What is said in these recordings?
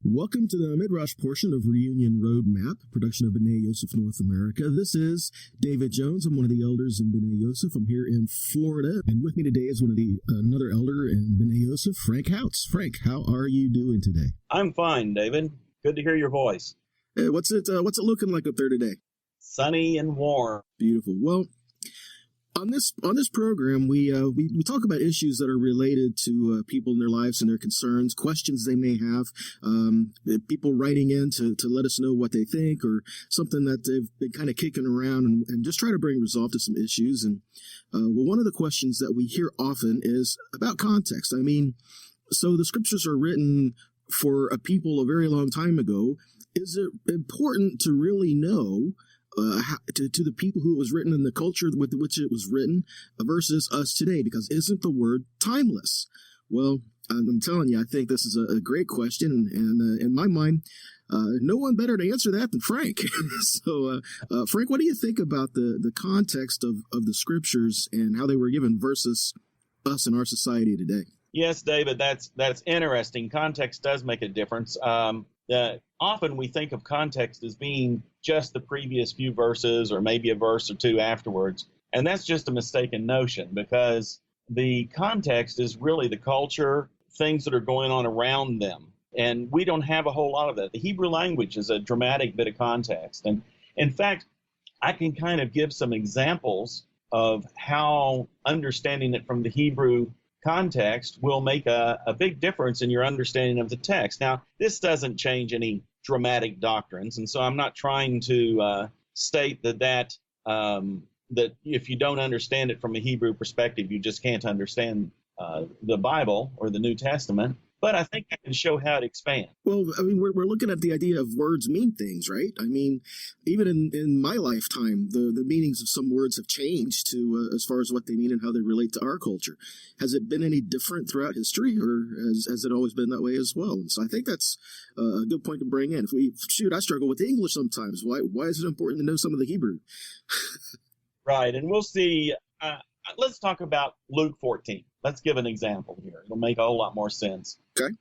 Welcome to the Midrash portion of Reunion Roadmap, production of B'nai Yosef North America. This is David Jones. I'm one of the elders in B'nai Yosef. I'm here in Florida, and with me today is another elder in B'nai Yosef, Frank Houtz. Frank, how are you doing today? I'm fine, David. Good to hear your voice. Hey, what's it looking like up there today? Sunny and warm. Beautiful. Well, on this program, we talk about issues that are related to people in their lives and their concerns, questions they may have, people writing in to let us know what they think or something that they've been kind of kicking around and just try to bring resolve to some issues. And one of the questions that we hear often is about context. I mean, so the scriptures are written for a people a very long time ago. Is it important to really know to the people who it was written in the culture with which it was written versus us today? Because isn't the word timeless? Well, I'm telling you, I think this is a great question, and in my mind, no one better to answer that than Frank. So, Frank, what do you think about the context of the scriptures and how they were given versus us in our society today? Yes, David, that's interesting. Context does make a difference. Often we think of context as being just the previous few verses or maybe a verse or two afterwards, and that's just a mistaken notion because the context is really the culture, things that are going on around them, and we don't have a whole lot of that. The Hebrew language is a dramatic bit of context, and in fact, I can kind of give some examples of how understanding it from the Hebrew context will make a big difference in your understanding of the text. Now, this doesn't change any dramatic doctrines, and so I'm not trying to state that if you don't understand it from a Hebrew perspective, you just can't understand the Bible or the New Testament. But I think I can show how it expands. Well, I mean, we're looking at the idea of words mean things, right? I mean, even in my lifetime, the meanings of some words have changed to as far as what they mean and how they relate to our culture. Has it been any different throughout history, or has it always been that way as well? And so I think that's a good point to bring in. I struggle with the English sometimes. Why is it important to know some of the Hebrew? Right, and we'll see. Let's talk about Luke 14. Let's give an example here. It'll make a whole lot more sense. Okay.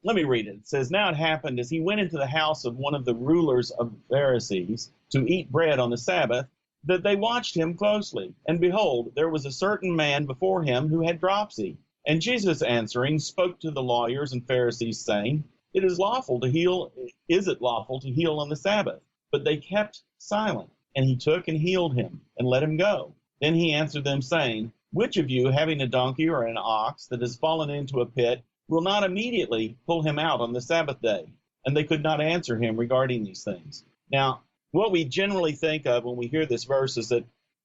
Let me read it. It says, "Now it happened as he went into the house of one of the rulers of the Pharisees to eat bread on the Sabbath, that they watched him closely. And behold, there was a certain man before him who had dropsy. And Jesus answering spoke to the lawyers and Pharisees, saying, Is it lawful to heal on the Sabbath? But they kept silent. And he took and healed him and let him go. Then he answered them, saying, Which of you, having a donkey or an ox that has fallen into a pit, will not immediately pull him out on the Sabbath day? And they could not answer him regarding these things." Now, what we generally think of when we hear this verse is that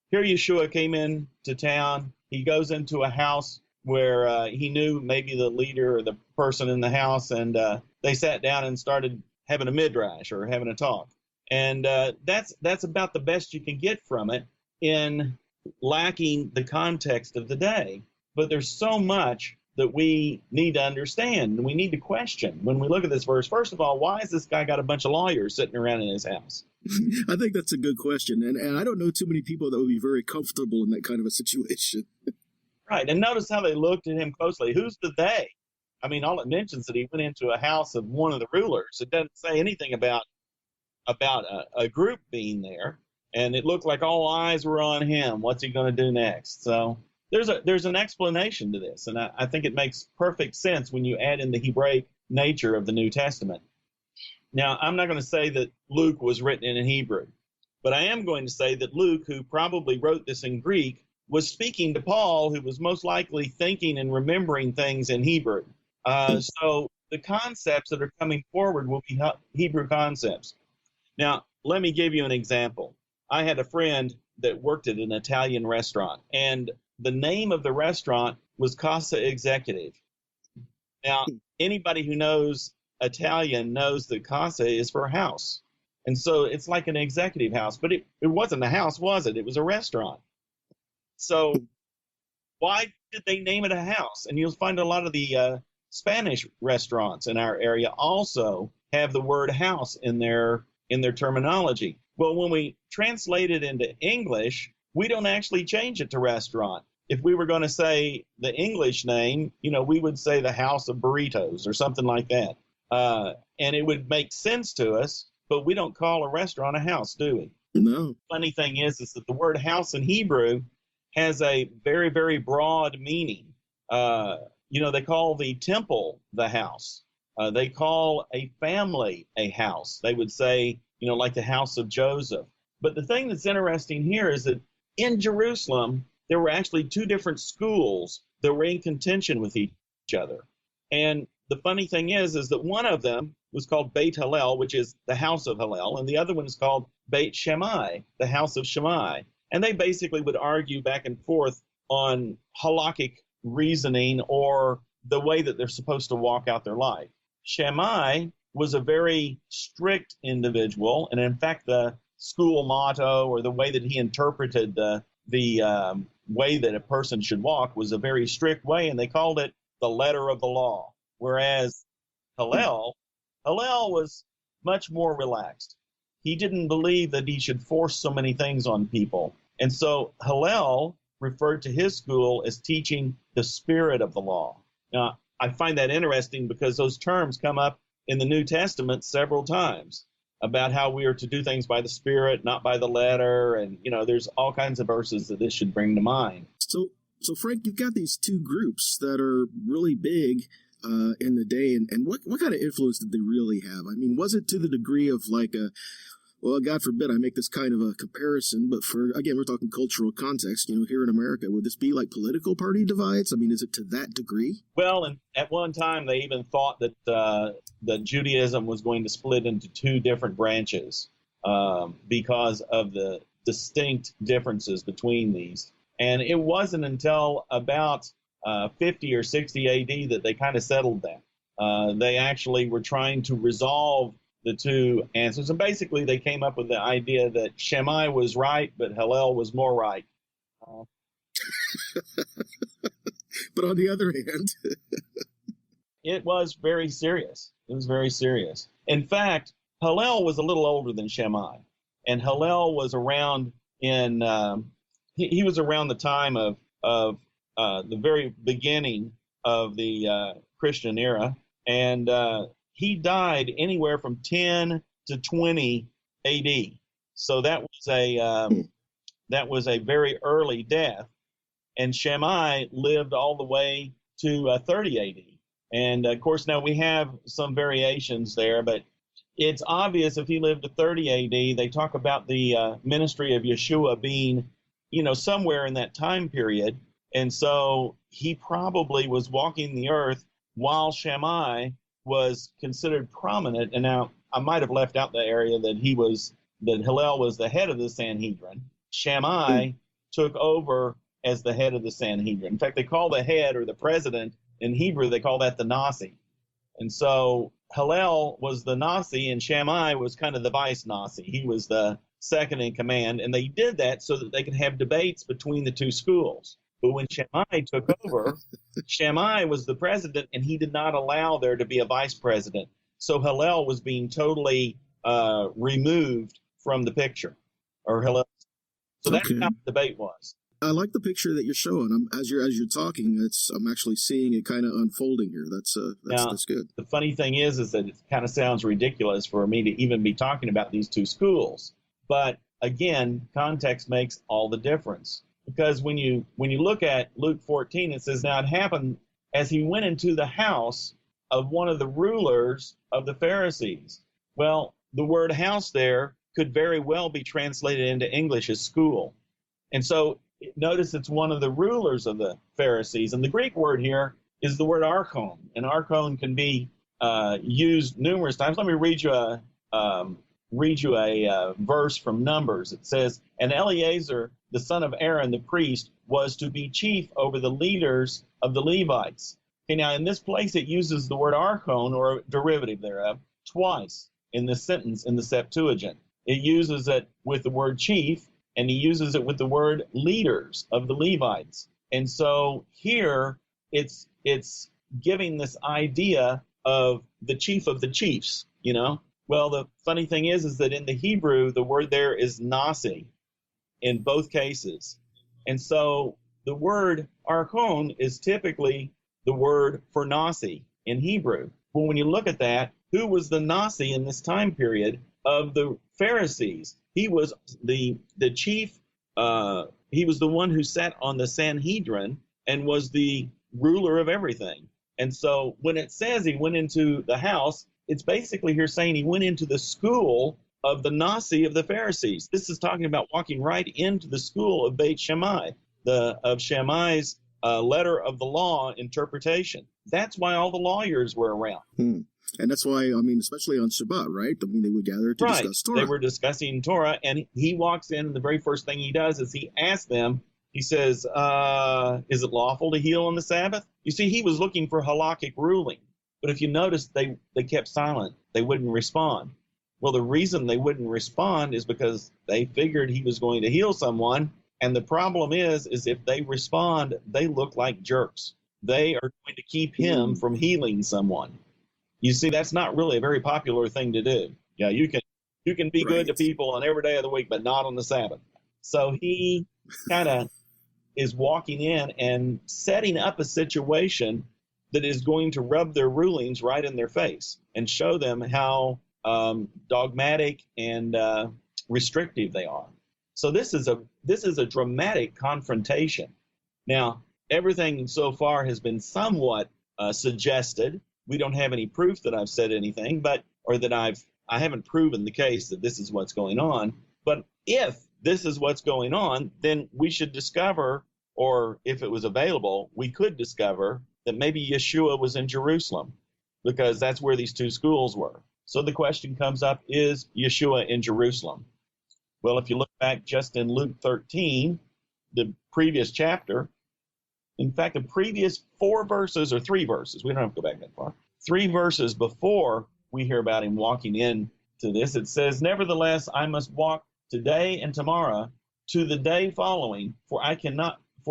here Yeshua came into town. He goes into a house where he knew maybe the leader or the person in the house, and they sat down and started having a midrash or having a talk. And that's about the best you can get from it in lacking the context of the day. But there's so much that we need to understand and we need to question when we look at this verse. First of all, why has this guy got a bunch of lawyers sitting around in his house? I think that's a good question. And I don't know too many people that would be very comfortable in that kind of a situation. Right. And notice how they looked at him closely. Who's the they? I mean, all it mentions that he went into a house of one of the rulers. It doesn't say anything about a group being there. And it looked like all eyes were on him. What's he going to do next? So there's an explanation to this, and I think it makes perfect sense when you add in the Hebraic nature of the New Testament. Now, I'm not going to say that Luke was written in Hebrew, but I am going to say that Luke, who probably wrote this in Greek, was speaking to Paul, who was most likely thinking and remembering things in Hebrew. So the concepts that are coming forward will be Hebrew concepts. Now, let me give you an example. I had a friend that worked at an Italian restaurant, and the name of the restaurant was Casa Executive. Now, anybody who knows Italian knows that Casa is for house. And so it's like an executive house, but it wasn't a house, was it? It was a restaurant. So why did they name it a house? And you'll find a lot of the Spanish restaurants in our area also have the word house in their terminology. Well, when we translate it into English, we don't actually change it to restaurant. If we were going to say the English name, we would say the House of Burritos or something like that. and it would make sense to us, but we don't call a restaurant a house, do we? No. Funny thing is that the word house in Hebrew has a very, very broad meaning. They call the temple the house. They call a family a house. They would say, like the house of Joseph. But the thing that's interesting here is that in Jerusalem, there were actually two different schools that were in contention with each other. And the funny thing is that one of them was called Beit Hillel, which is the house of Hillel, and the other one is called Beit Shammai, the house of Shammai. And they basically would argue back and forth on halakhic reasoning or the way that they're supposed to walk out their life. Shammai was a very strict individual, and in fact, the school motto or the way that he interpreted the way that a person should walk was a very strict way, and they called it the letter of the law. Whereas Hillel was much more relaxed. He didn't believe that he should force so many things on people. And so Hillel referred to his school as teaching the spirit of the law. Now, I find that interesting because those terms come up in the New Testament several times about how we are to do things by the spirit, not by the letter. And, there's all kinds of verses that this should bring to mind. So Frank, you've got these two groups that are really big in the day, and what kind of influence did they really have? I mean, was it to the degree of well, God forbid I make this kind of a comparison, but we're talking cultural context, here in America, would this be like political party divides? I mean, is it to that degree? Well, and at one time they even thought that Judaism was going to split into two different branches because of the distinct differences between these. And it wasn't until about 50 or 60 AD that they kind of settled that. They actually were trying to resolve the two answers. And basically, they came up with the idea that Shammai was right, but Hillel was more right. But on the other hand, it was very serious. It was very serious. In fact, Hillel was a little older than Shammai. And Hillel was around he was around the time of the very beginning of the Christian era. And he died anywhere from 10 to 20 AD. So that was a very early death. And Shammai lived all the way to 30 AD. And of course, now we have some variations there, but it's obvious if he lived to 30 AD, they talk about the ministry of Yeshua being, somewhere in that time period. And so he probably was walking the earth while Shammai was considered prominent. And now I might have left out the area that Hillel was the head of the Sanhedrin. Shammai took over as the head of the Sanhedrin. In fact, they call the head or the president in Hebrew, they call that the Nasi. And so Hillel was the Nasi and Shammai was kind of the vice Nasi. He was the second in command. And they did that so that they could have debates between the two schools. But when Shammai took over, Shammai was the president, and he did not allow there to be a vice president. So Hillel was being totally removed from the picture, or Hillel. So that's how the debate was. I like the picture that you're showing. As you're talking, I'm actually seeing it kind of unfolding here. That's good. The funny thing is that it kind of sounds ridiculous for me to even be talking about these two schools. But again, context makes all the difference. Because when you look at Luke 14, it says, now it happened as he went into the house of one of the rulers of the Pharisees. Well, the word house there could very well be translated into English as school. And so notice it's one of the rulers of the Pharisees. And the Greek word here is the word archon. And archon can be used numerous times. Let me read you a verse from Numbers. It says, and Eleazar, the son of Aaron, the priest, was to be chief over the leaders of the Levites. Okay, now in this place it uses the word archon, or a derivative thereof, twice in this sentence in the Septuagint. It uses it with the word chief, and he uses it with the word leaders of the Levites. And so here it's giving this idea of the chief of the chiefs, Well, the funny thing is that in the Hebrew, the word there is nasi in both cases. And so the word archon is typically the word for nasi in Hebrew, Well, when you look at that, who was the Nasi in this time period of the Pharisees? He was the chief. He was the one who sat on the Sanhedrin and was the ruler of everything. And so when it says he went into the house, it's basically here saying he went into the school of the Nasi of the Pharisees. This is talking about walking right into the school of Beit Shammai, of Shammai's letter of the law interpretation. That's why all the lawyers were around. And that's why, I mean, especially on Shabbat, right? I mean, they would gather to discuss Torah. They were discussing Torah, and he walks in, and the very first thing he does is he asks them, he says, is it lawful to heal on the Sabbath? You see, he was looking for halakhic ruling. But if you notice, they kept silent. They wouldn't respond. Well, the reason they wouldn't respond is because they figured he was going to heal someone. And the problem is if they respond, they look like jerks. They are going to keep him from healing someone. You see, that's not really a very popular thing to do. Yeah, you can be good to people on every day of the week, but not on the Sabbath. So he kind of is walking in and setting up a situation that is going to rub their rulings right in their face and show them how dogmatic and restrictive they are. So this is a dramatic confrontation. Now, everything so far has been somewhat suggested. We don't have any proof that I've said anything, or that I haven't proven the case that this is what's going on. But if this is what's going on, then we should discover, or if it was available, we could discover that maybe Yeshua was in Jerusalem, because that's where these two schools were. So the question comes up, is Yeshua in Jerusalem? Well, if you look back just in Luke 13, the previous chapter, in fact, the previous 4 verses or 3 verses, we don't have to go back that far, 3 verses before we hear about him walking into this, it says, nevertheless, I must walk today and tomorrow to the day following, for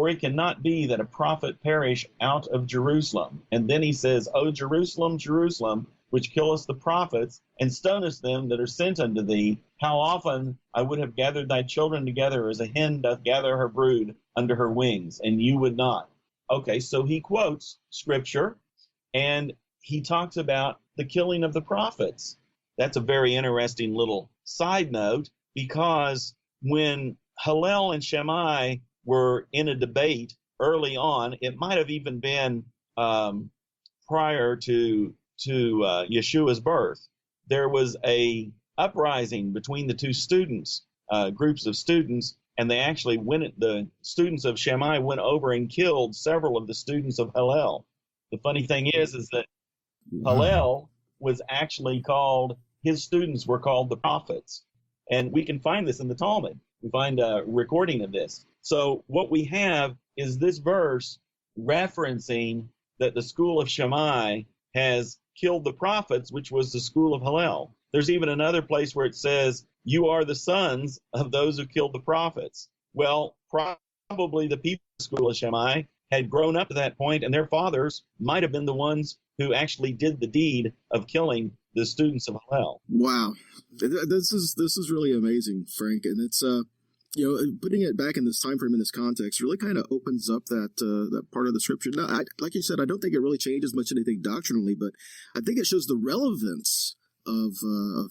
it cannot be that a prophet perish out of Jerusalem. And then he says, O Jerusalem, Jerusalem, which killest the prophets, and stonest them that are sent unto thee, how often I would have gathered thy children together as a hen doth gather her brood under her wings, and you would not. Okay, so he quotes scripture, and he talks about the killing of the prophets. That's a very interesting little side note, because when Hillel and Shammai were in a debate early on, it might have even been prior to Yeshua's birth, there was a uprising between the two groups of students, and they actually the students of Shammai went over and killed several of the students of Hillel. The funny thing is that Hillel was actually his students were called the prophets. And we can find this in the Talmud. We find a recording of this. So what we have is this verse referencing that the school of Shammai has killed the prophets, which was the school of Hillel. There's even another place where it says, you are the sons of those who killed the prophets. Well, probably the people of the school of Shammai had grown up to that point, and their fathers might have been the ones who actually did the deed of killing the students of Hillel. Wow. This is really amazing, Frank. And it's, putting it back in this time frame, in this context, really kind of opens up that part of the scripture. Now, like you said, I don't think it really changes much anything doctrinally, but I think it shows the relevance of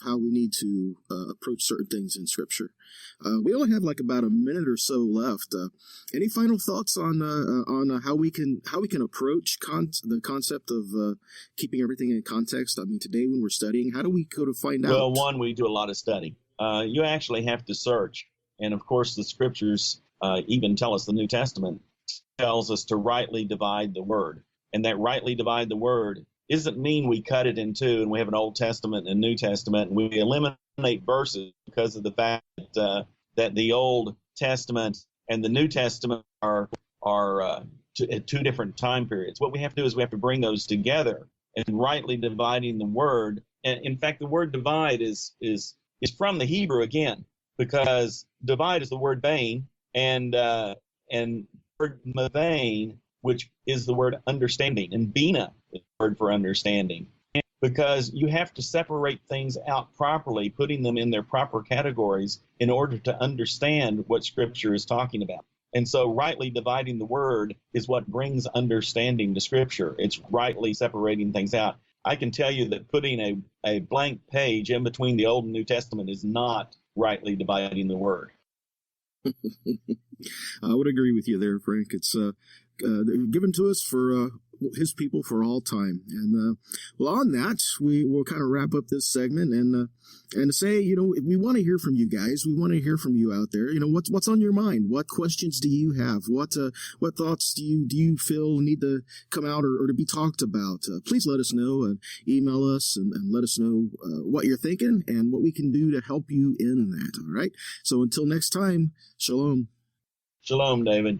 how we need to approach certain things in scripture. We only have like about a minute or so left. Any final thoughts on how we can approach the concept of keeping everything in context? I mean, today when we're studying, how do we go to find out? Well, one, we do a lot of study. You actually have to search. And of course, the scriptures even tell us, the New Testament tells us to rightly divide the word. And that rightly divide the word doesn't mean we cut it in two and we have an Old Testament and a New Testament and we eliminate verses because of the fact that the Old Testament and the New Testament are at 2 different time periods. What we have to do is we have to bring those together and rightly dividing the word. And in fact, the word divide is from the Hebrew again, because divide is the word bane, and word mavain, which is the word understanding, and bina is the word for understanding. Because you have to separate things out properly, putting them in their proper categories in order to understand what Scripture is talking about. And so rightly dividing the word is what brings understanding to Scripture. It's rightly separating things out. I can tell you that putting a blank page in between the Old and New Testament is not rightly dividing the word. I would agree with you there, Frank. It's given to us for his people for all time. And well, on that, we will kind of wrap up this segment and say, we want to hear from you guys. We want to hear from you out there. What's on your mind? What questions do you have? What thoughts do you feel need to come out or to be talked about? Please let us know and email us and let us know what you're thinking and what we can do to help you in that. All right. So until next time, shalom. Shalom, David.